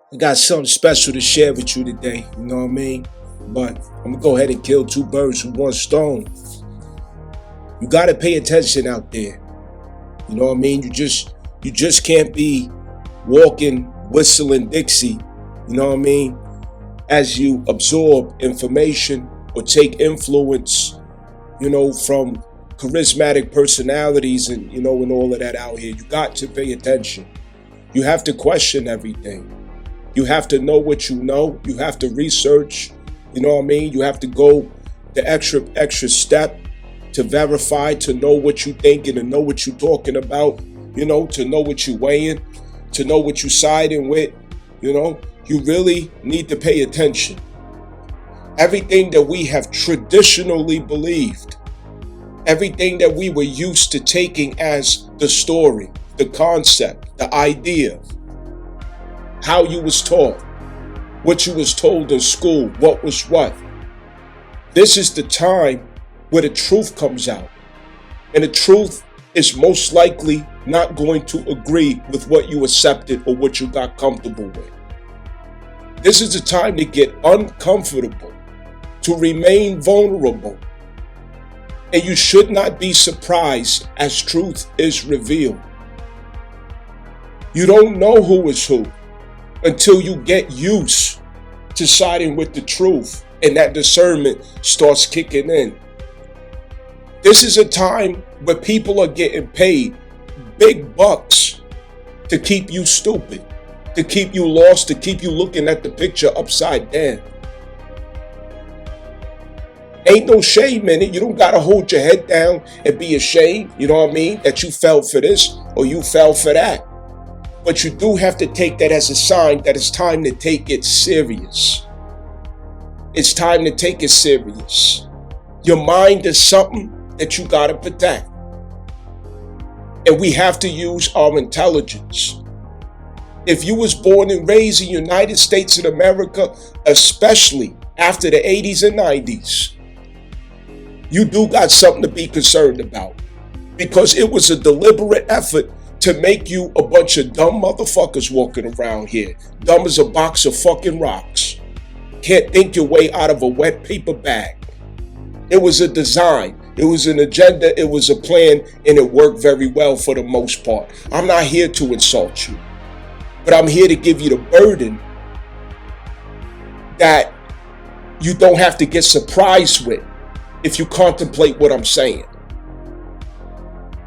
I got something special to share with you today, you know what I mean? But I'm gonna go ahead and kill two birds with one stone. You gotta pay attention out there. You know what I mean? You just can't be walking, whistling Dixie, you know what I mean? As you absorb information or take influence, from charismatic personalities and all of that out here. You got to pay attention. You have to question everything. You have to know what you know. You have to research. You know what I mean? You have to go the extra step to verify, to know what you thinking, and know what you're talking about, to know what you're weighing, to know what you're siding with, You really need to pay attention. Everything that we have traditionally believed, everything that we were used to taking as the story, the concept, the idea, how you was taught, what you was told in school, what was what. This is the time where the truth comes out. And the truth is most likely not going to agree with what you accepted or what you got comfortable with. This is the time to get uncomfortable, to remain vulnerable. And you should not be surprised as truth is revealed. You don't know who is who until you get used to siding with the truth and that discernment starts kicking in. This is a time where people are getting paid big bucks to keep you stupid, to keep you lost, to keep you looking at the picture upside down. Ain't no shame in it. You don't got to hold your head down and be ashamed, you know what I mean, that you fell for this or you fell for that. But you do have to take that as a sign that it's time to take it serious. It's time to take it serious. Your mind is something that you got to protect. And we have to use our intelligence. If you was born and raised in the United States of America, especially after the 80s and 90s, you do got something to be concerned about. Because it was a deliberate effort to make you a bunch of dumb motherfuckers walking around here. Dumb as a box of fucking rocks. Can't think your way out of a wet paper bag. It was a design. It was an agenda. It was a plan. And it worked very well for the most part. I'm not here to insult you. But I'm here to give you the burden that you don't have to get surprised with if you contemplate what I'm saying.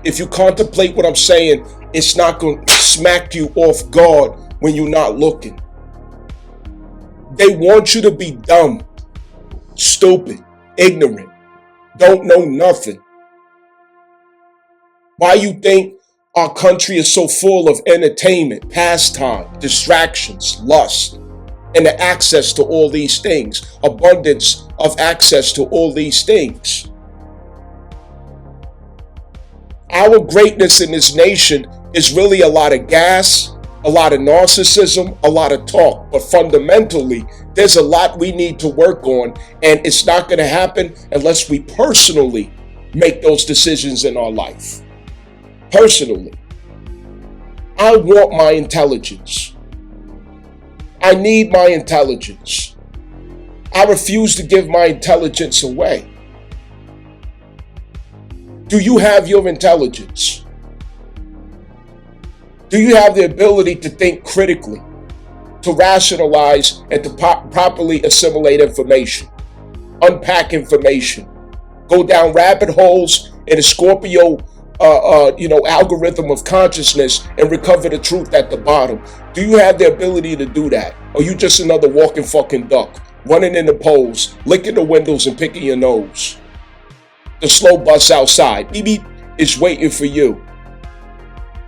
If you contemplate what I'm saying, it's not going to smack you off guard when you're not looking. They want you to be dumb, stupid, ignorant, don't know nothing. Why you think our country is so full of entertainment, pastime, distractions, lust, and the access to all these things, abundance of access to all these things. Our greatness in this nation is really a lot of gas, a lot of narcissism, a lot of talk. But fundamentally, there's a lot we need to work on, and it's not going to happen unless we personally make those decisions in our life. Personally. I want my intelligence. I need my intelligence. I refuse to give my intelligence away. Do you have your intelligence? Do you have the ability to think critically, to rationalize, and to properly assimilate information, unpack information, go down rabbit holes in a Scorpio, algorithm of consciousness and recover the truth at the bottom? Do you have the ability to do that? Or are you just another walking fucking duck, running in the poles, licking the windows and picking your nose? The slow bus outside, beep beep, is waiting for you.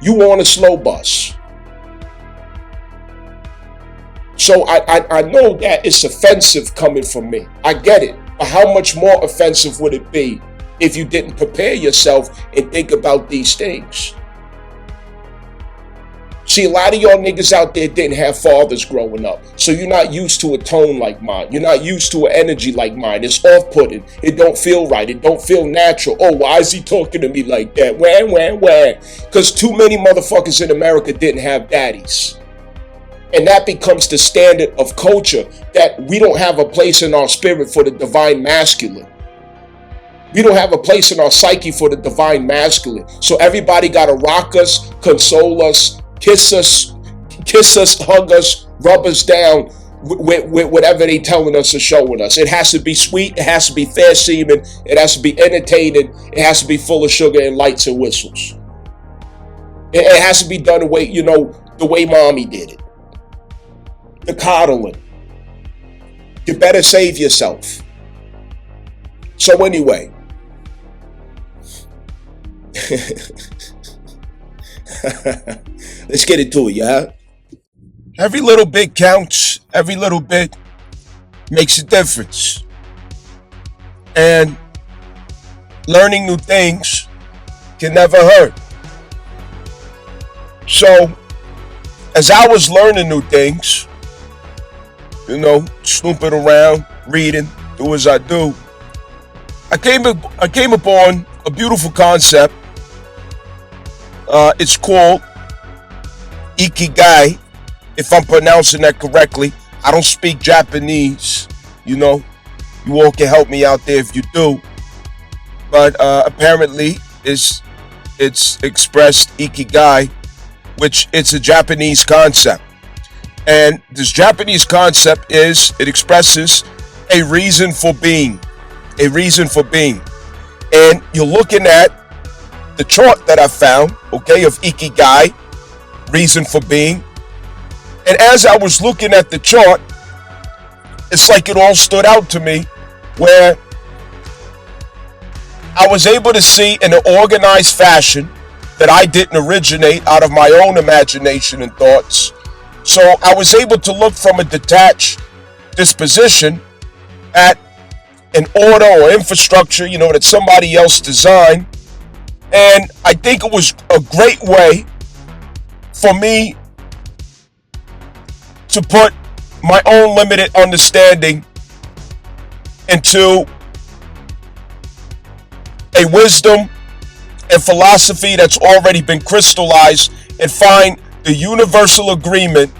You on a slow bus. So I know that it's offensive coming from me. I get it. But how much more offensive would it be if you didn't prepare yourself and think about these things? See, a lot of y'all niggas out there didn't have fathers growing up. So you're not used to a tone like mine. You're not used to an energy like mine. It's off-putting. It don't feel right. It don't feel natural. Oh, why is he talking to me like that? Wah. Because too many motherfuckers in America didn't have daddies. And that becomes the standard of culture, that we don't have a place in our spirit for the divine masculine. We don't have a place in our psyche for the divine masculine. So everybody got to rock us, console us, kiss us, hug us, rub us down with whatever they telling us or showing us. It has to be sweet. It has to be fair seeming. It has to be entertaining. It has to be full of sugar and lights and whistles. It has to be done the way, the way mommy did it. The coddling. You better save yourself. So anyway, let's get into it, yeah? Every little bit counts. Every little bit makes a difference. And learning new things can never hurt. So, as I was learning new things, snooping around, reading, do as I do, I came upon a beautiful concept. It's called Ikigai, if I'm pronouncing that correctly. I don't speak Japanese, you all can help me out there if you do. But apparently it's expressed Ikigai, which it's a Japanese concept. And this Japanese concept it expresses a reason for being. A reason for being. And you're looking at the chart that I found, okay, of Ikigai, reason for being. And as I was looking at the chart, it's like it all stood out to me, where I was able to see in an organized fashion that I didn't originate out of my own imagination and thoughts. So I was able to look from a detached disposition at an order or infrastructure, that somebody else designed. And I think it was a great way for me to put my own limited understanding into a wisdom and philosophy that's already been crystallized, and find the universal agreement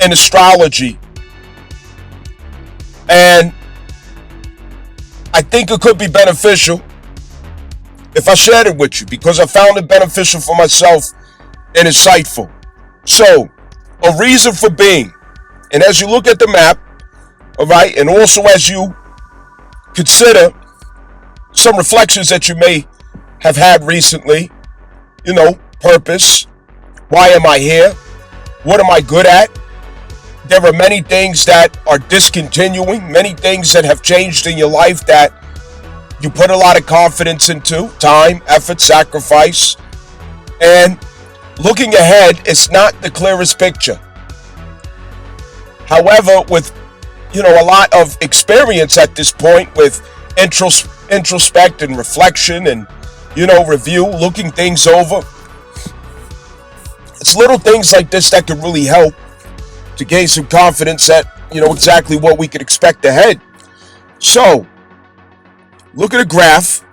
in astrology. And I think it could be beneficial if I shared it with you, because I found it beneficial for myself and insightful. So, a reason for being. And as you look at the map, all right, and also as you consider some reflections that you may have had recently, purpose. Why am I here? What am I good at? There are many things that are discontinuing, many things that have changed in your life that you put a lot of confidence into, time, effort, sacrifice. And looking ahead, it's not the clearest picture. However, with a lot of experience at this point, with introspect and reflection and review, looking things over, it's little things like this that can really help to gain some confidence at exactly what we could expect ahead. So look at a graph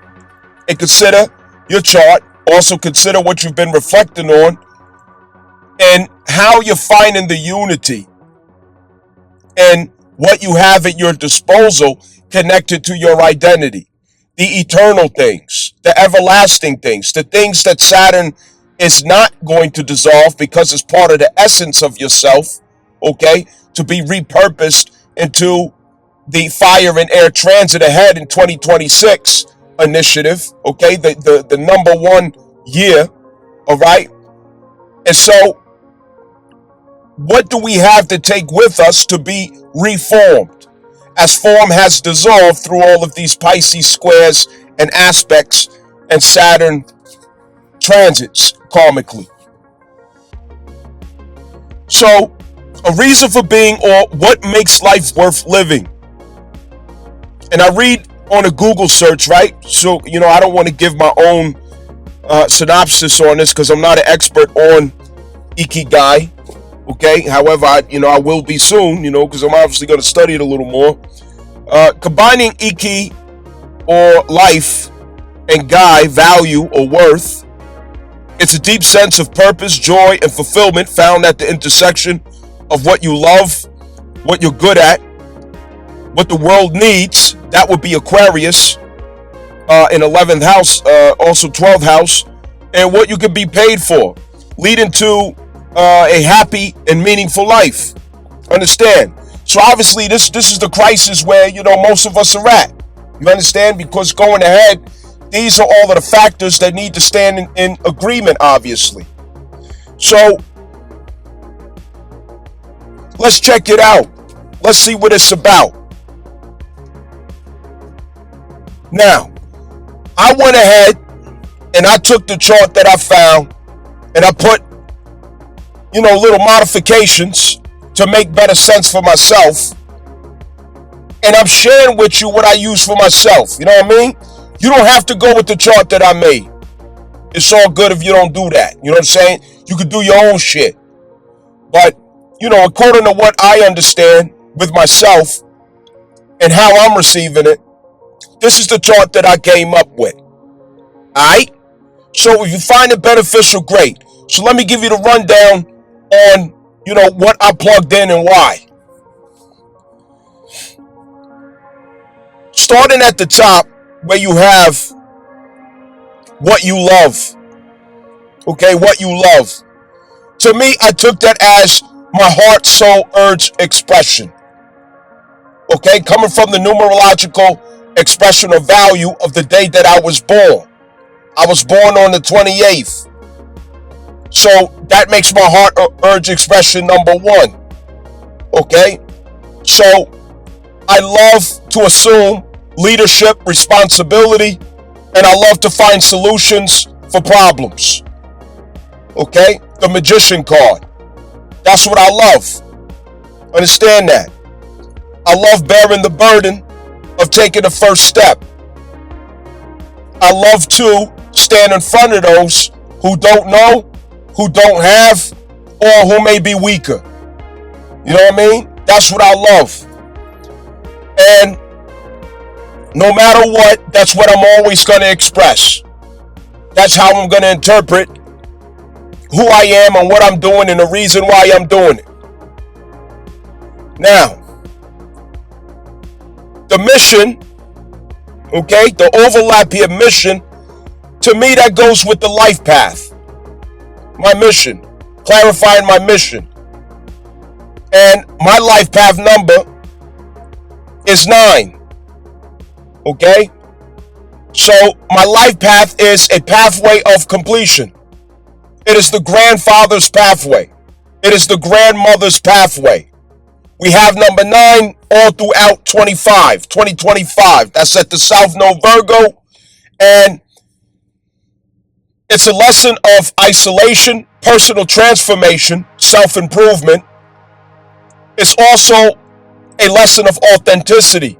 and consider your chart. Also consider what you've been reflecting on and how you're finding the unity and what you have at your disposal connected to your identity. The eternal things, the everlasting things, the things that Saturn is not going to dissolve because it's part of the essence of yourself, okay, to be repurposed into the fire and air transit ahead in 2026 initiative, okay, the number one year, all right? And so what do we have to take with us to be reformed, as form has dissolved through all of these Pisces squares and aspects and Saturn transits karmically? So, a reason for being, or what makes life worth living. And I read on a Google search, right? So, I don't want to give my own synopsis on this because I'm not an expert on Ikigai. Okay. However, I will be soon, because I'm obviously going to study it a little more. Combining Iki, or life, and Gai, value or worth, It's a deep sense of purpose, joy, and fulfillment found at the intersection of what you love, what you're good at, what the world needs. That would be Aquarius in 11th house, also 12th house, and what you could be paid for, leading to a happy and meaningful life. Understand? So obviously this is the crisis where, most of us are at. You understand? Because going ahead, these are all of the factors that need to stand in agreement, obviously. So let's check it out. Let's see what it's about. Now, I went ahead and I took the chart that I found and I put, little modifications to make better sense for myself. And I'm sharing with you what I use for myself. You know what I mean? You don't have to go with the chart that I made. It's all good if you don't do that. You know what I'm saying? You could do your own shit. But, according to what I understand with myself and how I'm receiving it, this is the chart that I came up with. Alright? So if you find it beneficial, great. So let me give you the rundown on, what I plugged in and why. Starting at the top where you have what you love. Okay, what you love. To me, I took that as my heart, soul, urge expression. Okay, coming from the numerological expression of value of the day that I was born. I was born on the 28th. So that makes my heart urge expression number 1. Okay? So I love to assume leadership, responsibility, and I love to find solutions for problems. Okay? The Magician card. That's what I love. Understand that. I love bearing the burden of taking the first step. I love to stand in front of those who don't know, who don't have, or who may be weaker. You know what I mean? That's what I love. And no matter what, that's what I'm always going to express. That's how I'm going to interpret who I am and what I'm doing and the reason why I'm doing it. Now, the mission, okay, the overlap here, mission, to me that goes with the life path. My mission, clarifying my mission. And my life path number is 9. Okay? So my life path is a pathway of completion. It is the grandfather's pathway. It is the grandmother's pathway. We have number 9 all throughout 2025. That's at the South Node Virgo. And it's a lesson of isolation, personal transformation, self-improvement. It's also a lesson of authenticity.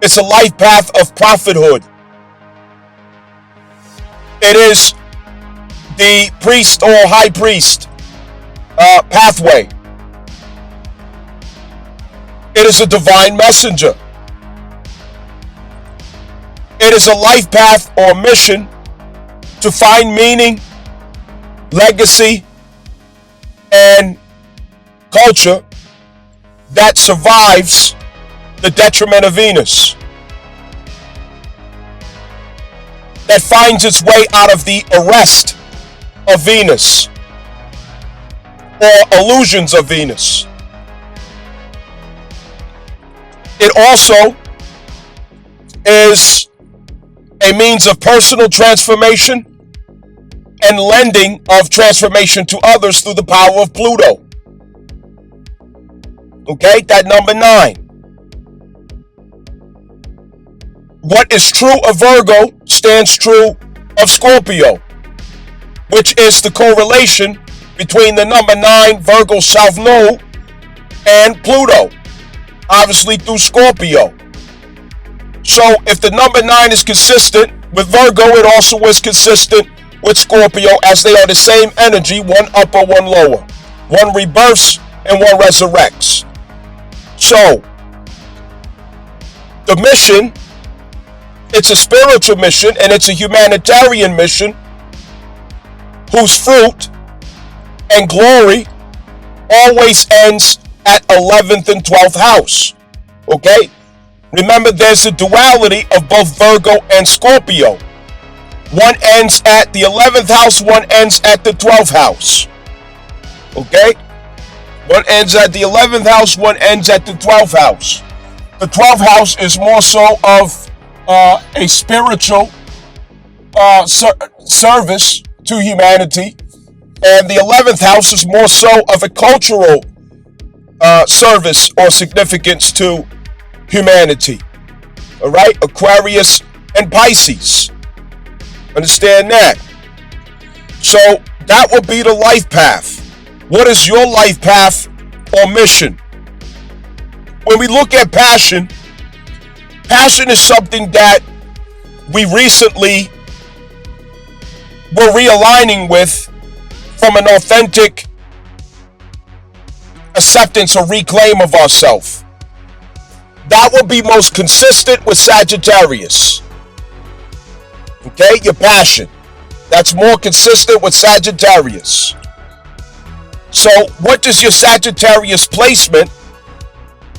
It's a life path of prophethood. It is the priest or high priest pathway. It is a divine messenger. It is a life path or mission to find meaning, legacy, and culture that survives the detriment of Venus, that finds its way out of the arrest of Venus or illusions of Venus. It also is a means of personal transformation and lending of transformation to others through the power of Pluto. Okay, that number 9. What is true of Virgo stands true of Scorpio, which is the correlation between the number 9 Virgo South Node and Pluto, obviously through Scorpio. So if the number 9 is consistent with Virgo, it also is consistent with Scorpio, as they are the same energy, one upper, one lower. One rebirths and one resurrects. So the mission It's a spiritual mission and it's a humanitarian mission whose fruit and glory always ends at 11th and 12th house. Okay? Remember, there's a duality of both Virgo and Scorpio. One ends at the 11th house, one ends at the 12th house. Okay? One ends at the 11th house, one ends at the 12th house. The 12th house is more so of a spiritual service to humanity, and the 11th house is more so of a cultural service or significance to humanity. All right? Aquarius and Pisces. Understand that? So that will be the life path. What is your life path or mission? When we look at passion, passion is something that we recently were realigning with from an authentic acceptance or reclaim of ourselves. That will be most consistent with Sagittarius. Okay, your passion. That's more consistent with Sagittarius. So what does your Sagittarius placement,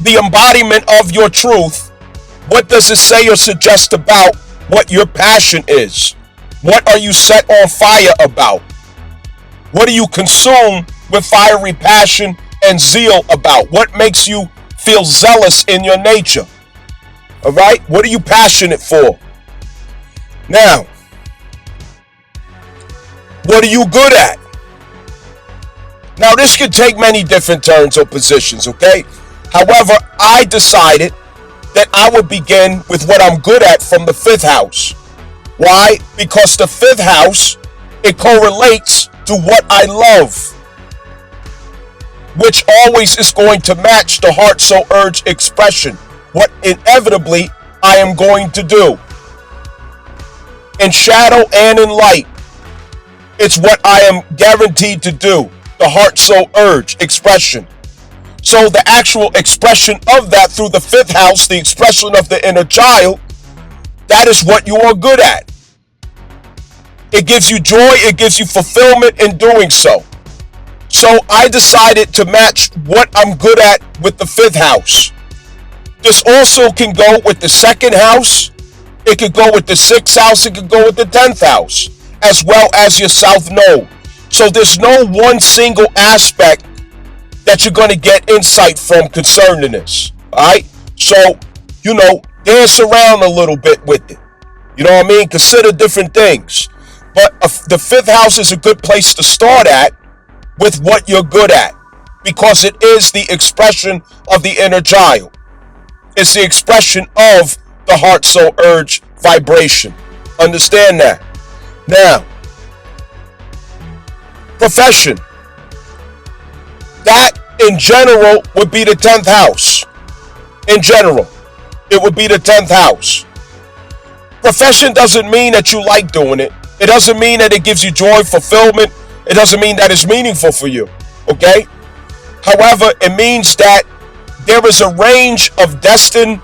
the embodiment of your truth, what does it say or suggest about what your passion is? What are you set on fire about? What do you consume with fiery passion and zeal about? What makes you feel zealous in your nature? All right? What are you passionate for? Now, what are you good at? Now, this could take many different turns or positions, okay? However, I decided that I would begin with what I'm good at from the 5th house. Why? Because the 5th house, it correlates to what I love, which always is going to match the heart, soul, urge expression, what inevitably I am going to do. In shadow and in light, it's what I am guaranteed to do, the heart, soul, urge expression. So the actual expression of that through the 5th house, the expression of the inner child, that is what you are good at. It gives you joy, it gives you fulfillment in doing so. So I decided to match what I'm good at with the 5th house. This also can go with the 2nd house, it could go with the 6th house, it could go with the 10th house, as well as your South Node. So there's no one single aspect that you're going to get insight from concerning this. All right? So, dance around a little bit with it. You know what I mean? Consider different things. But the 5th house is a good place to start at with what you're good at, because it is the expression of the inner child. It's the expression of the heart, soul, urge, vibration. Understand that? Now, profession. That, in general, would be the 10th house. In general, it would be the 10th house. Profession doesn't mean that you like doing it. It doesn't mean that it gives you joy, fulfillment. It doesn't mean that it's meaningful for you. Okay? However, it means that there is a range of destined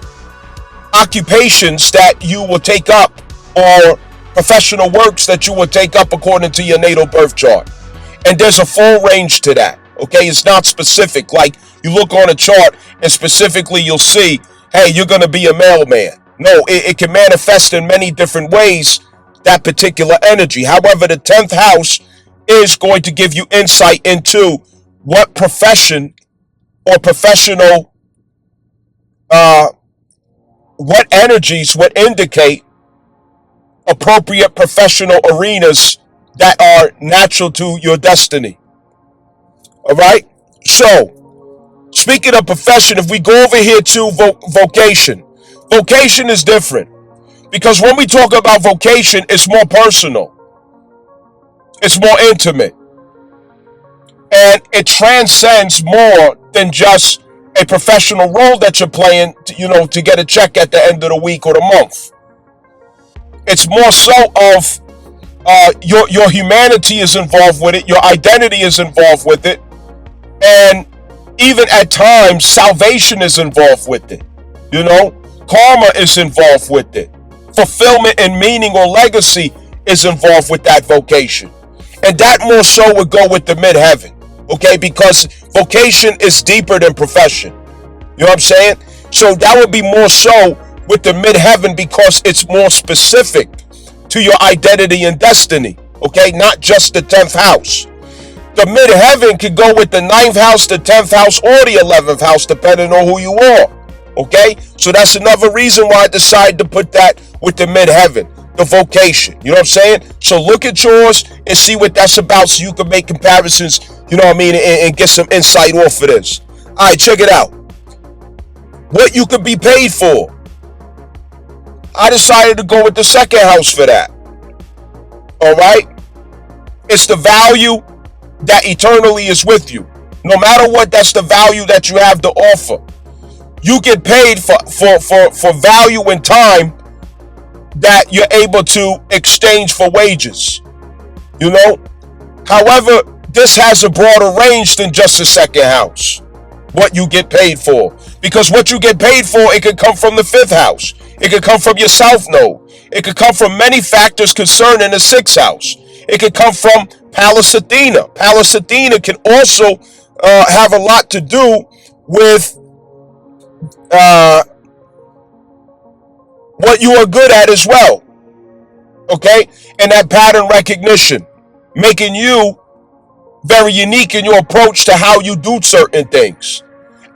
occupations that you will take up, or professional works that you will take up according to your natal birth chart. And there's a full range to that. Okay? It's not specific. Like you look on a chart and specifically you'll see, hey, you're going to be a mailman. No, it can manifest in many different ways, that particular energy. However, the 10th house is going to give you insight into what profession or professional, what energies would indicate appropriate professional arenas that are natural to your destiny. All right? So, speaking of profession, if we go over here to vocation, vocation is different. Because when we talk about vocation, it's more personal. It's more intimate. And it transcends more than just a professional role that you're playing, to get a check at the end of the week or the month. It's more so of your humanity is involved with it. Your identity is involved with it. And even at times, salvation is involved with it. Karma is involved with it. fulfillment and meaning or legacy is involved with that vocation. And that more so would go with the midheaven, okay? Because vocation is deeper than profession. You know what I'm saying? So that would be more so with the midheaven because it's more specific to your identity and destiny, okay? Not just the 10th house. The midheaven could go with the 9th house, the 10th house, or the 11th house, depending on who you are, okay? So that's another reason why I decided to put that with the midheaven, the vocation. You know what I'm saying? So look at yours and see what that's about so you can make comparisons, you know what I mean, and get some insight off of this. All right, check it out. What you could be paid for. I decided to go with the 2nd house for that. All right? It's the value that eternally is with you. No matter what, that's the value that you have to offer. You get paid for value and time that you're able to exchange for wages. You know? However, this has a broader range than just the 2nd house. What you get paid for. Because what you get paid for, it could come from the 5th house. It could come from your South Node. It could come from many factors concerning the 6th house. It could come from Pallas Athena. Pallas Athena can also have a lot to do with what you are good at as well. Okay? And that pattern recognition. Making you very unique in your approach to how you do certain things.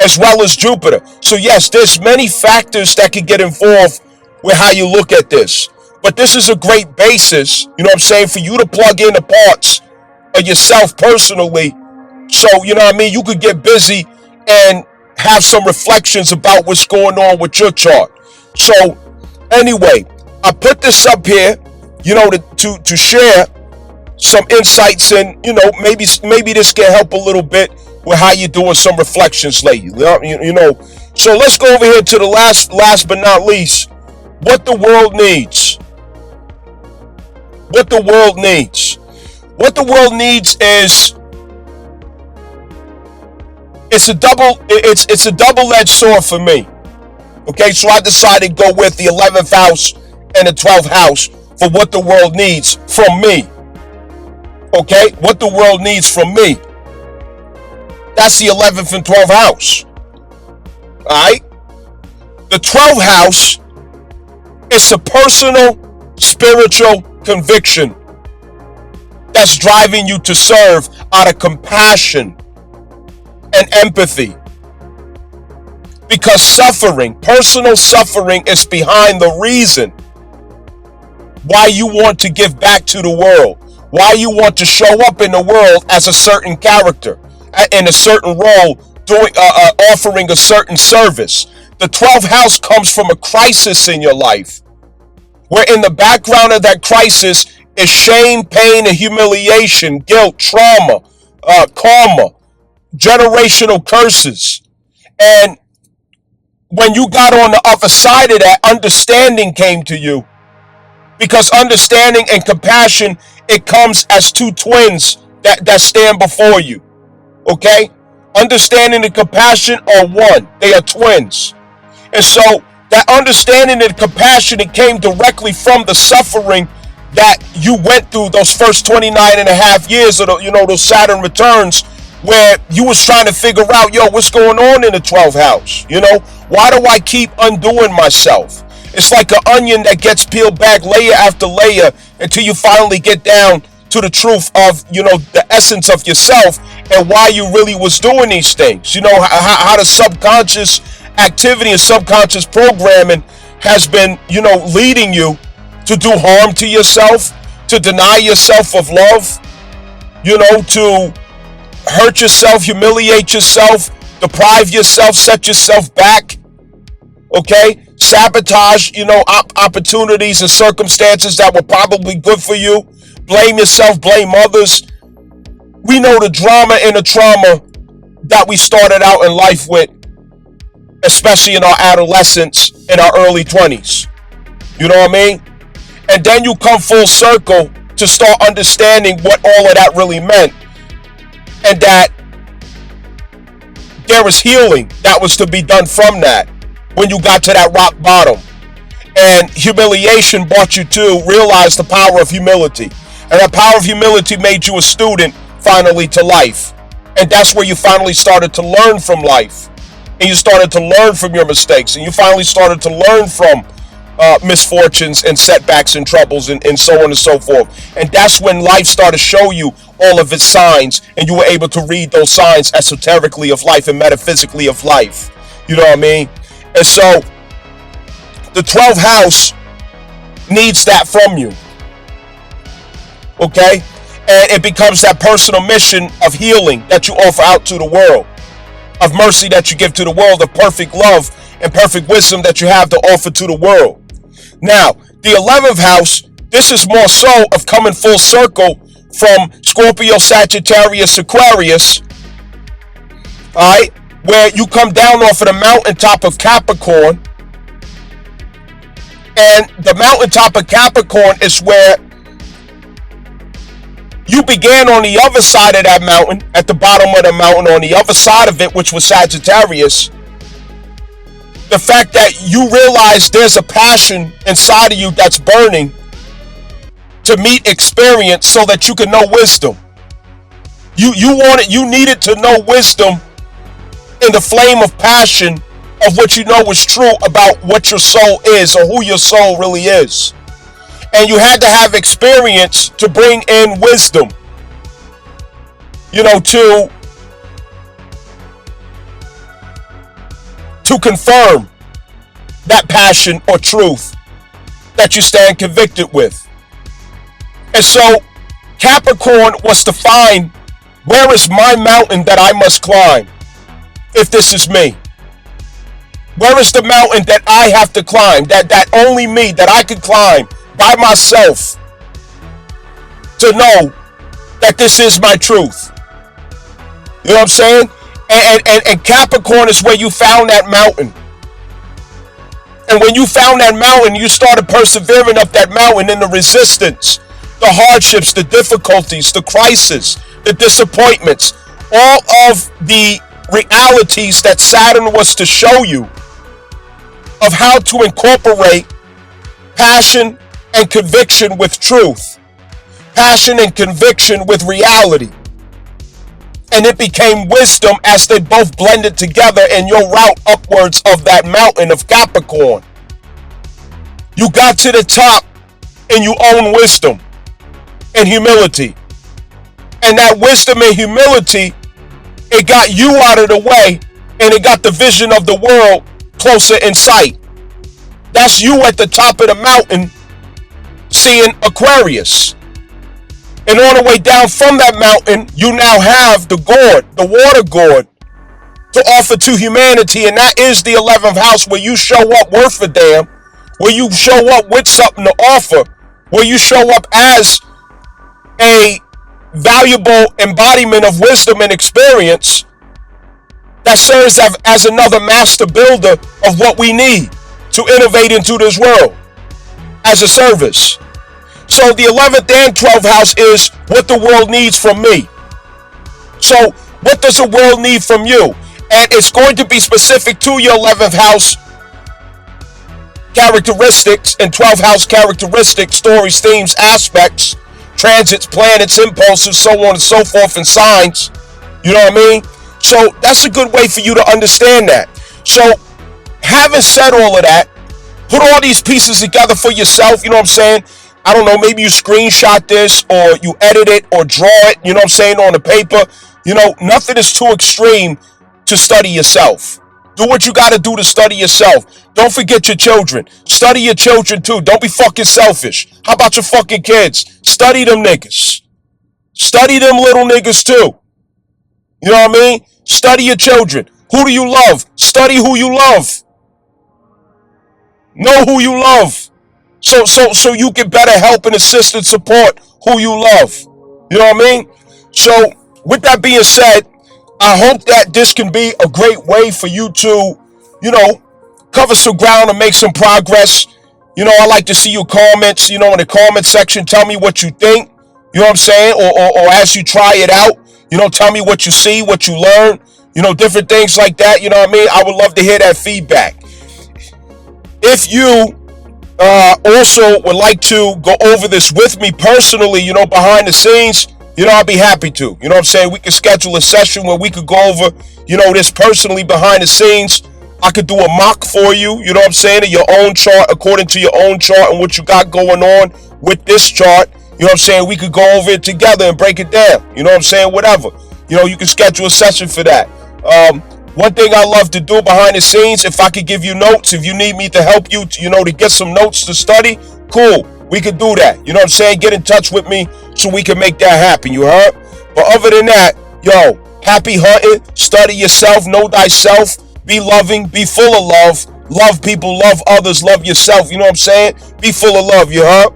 As well as Jupiter. So yes, there's many factors that can get involved with how you look at this. But this is a great basis, you know what I'm saying, for you to plug in the parts of yourself personally. So, you know what I mean, you could get busy and have some reflections about what's going on with your chart. So, anyway, I put this up here, you know, to share some insights and, you know, maybe this can help a little bit with how you're doing some reflections lately. You know, so let's go over here to the last but not least, what the world needs. What the world needs. What the world needs is it's a double-edged sword for me. Okay, so I decided to go with the 11th house and the 12th house for what the world needs from me. Okay, what the world needs from me. That's the 11th and 12th house. Alright? The 12th house is a personal, spiritual conviction that's driving you to serve out of compassion and empathy. Because suffering, personal suffering, is behind the reason why you want to give back to the world, why you want to show up in the world as a certain character, in a certain role, doing, offering a certain service. The 12th house comes from a crisis in your life, where in the background of that crisis is shame, pain, and humiliation, guilt, trauma, karma, generational curses. And when you got on the other side of that, understanding came to you. Because understanding and compassion, it comes as two twins that stand before you. Okay? Understanding and compassion are one. They are twins. And so that understanding and compassion, it came directly from the suffering that you went through those first 29 and a half years of those Saturn returns, where you was trying to figure out, what's going on in the 12th house? Why do I keep undoing myself? It's like an onion that gets peeled back layer after layer until you finally get down to the truth of, the essence of yourself and why you really was doing these things. How the subconscious activity and subconscious programming has been, leading you to do harm to yourself, to deny yourself of love, to hurt yourself, humiliate yourself, deprive yourself, set yourself back, okay? Sabotage, opportunities and circumstances that were probably good for you. Blame yourself, blame others. We know the drama and the trauma that we started out in life with, especially in our adolescence, in our early 20s. You know what I mean? And then you come full circle to start understanding what all of that really meant. And that there was healing that was to be done from that when you got to that rock bottom. And humiliation brought you to realize the power of humility. And that power of humility made you a student finally to life. And that's where you finally started to learn from life. And you started to learn from your mistakes. And you finally started to learn from misfortunes and setbacks and troubles and so on and so forth. And that's when life started to show you all of its signs. And you were able to read those signs esoterically of life and metaphysically of life. You know what I mean? And so the 12th house needs that from you. Okay? And it becomes that personal mission of healing that you offer out to the world, of mercy that you give to the world, of perfect love and perfect wisdom that you have to offer to the world. Now, the 11th house, this is more so of coming full circle from Scorpio, Sagittarius, Aquarius, all right, where you come down off of the mountaintop of Capricorn. And the mountaintop of Capricorn is where you began on the other side of that mountain, at the bottom of the mountain, on the other side of it, which was Sagittarius. The fact that you realize there's a passion inside of you that's burning to meet experience so that you can know wisdom. You needed to know wisdom in the flame of passion of what you know is true about what your soul is or who your soul really is. And you had to have experience to bring in wisdom, you know, to confirm that passion or truth that you stand convicted with. And so Capricorn was to find, where is my mountain that I must climb if this is me? Where is the mountain that I have to climb, that only me, that I can climb by myself to know that this is my truth? You know what I'm saying? And Capricorn is where you found that mountain. And when you found that mountain, you started persevering up that mountain in the resistance, the hardships, the difficulties, the crisis, the disappointments, all of the realities that Saturn was to show you of how to incorporate passion and conviction with truth, passion and conviction with reality. And it became wisdom as they both blended together in your route upwards of that mountain of Capricorn. You got to the top and you own wisdom and humility. And that wisdom and humility, it got you out of the way and it got the vision of the world closer in sight. That's you at the top of the mountain seeing Aquarius. And on the way down from that mountain, you now have the gourd, the water gourd, to offer to humanity. And that is the 11th house, where you show up worth a damn, where you show up with something to offer, where you show up as a valuable embodiment of wisdom and experience that serves as another master builder of what we need to innovate into this world as a service. So the 11th and 12th house is what the world needs from me. So what does the world need from you? And it's going to be specific to your 11th house characteristics and 12th house characteristics, stories, themes, aspects, transits, planets, impulses, so on and so forth, and signs. You know what I mean? So that's a good way for you to understand that. So having said all of that, put all these pieces together for yourself. You know what I'm saying? I don't know, maybe you screenshot this or you edit it or draw it, you know what I'm saying, on the paper. You know, nothing is too extreme to study yourself. Do what you got to do to study yourself. Don't forget your children. Study your children too. Don't be fucking selfish. How about your fucking kids? Study them niggas. Study them little niggas too. You know what I mean? Study your children. Who do you love? Study who you love. Know who you love. So you can better help and assist and support who you love. You know what I mean? So with that being said, I hope that this can be a great way for you to, you know, cover some ground and make some progress. You know, I like to see your comments, you know, in the comment section. Tell me what you think, you know what I'm saying? Or as you try it out, you know, tell me what you see, what you learn, you know, different things like that. You know what I mean? I would love to hear that feedback. If you Also would like to go over this with me personally, behind the scenes, I'll be happy to. You know what I'm saying? We could schedule a session where we could go over, this personally behind the scenes. I could do a mock for you, you know what I'm saying, of your own chart, according to your own chart and what you got going on with this chart. You know what I'm saying? We could go over it together and break it down. You know what I'm saying? Whatever. You can schedule a session for that. One thing I love to do behind the scenes, if I could give you notes, if you need me to help you, to get some notes to study, cool. We could do that. You know what I'm saying? Get in touch with me so we can make that happen. You heard? But other than that, happy hunting. Study yourself. Know thyself. Be loving. Be full of love. Love people. Love others. Love yourself. You know what I'm saying? Be full of love. You heard?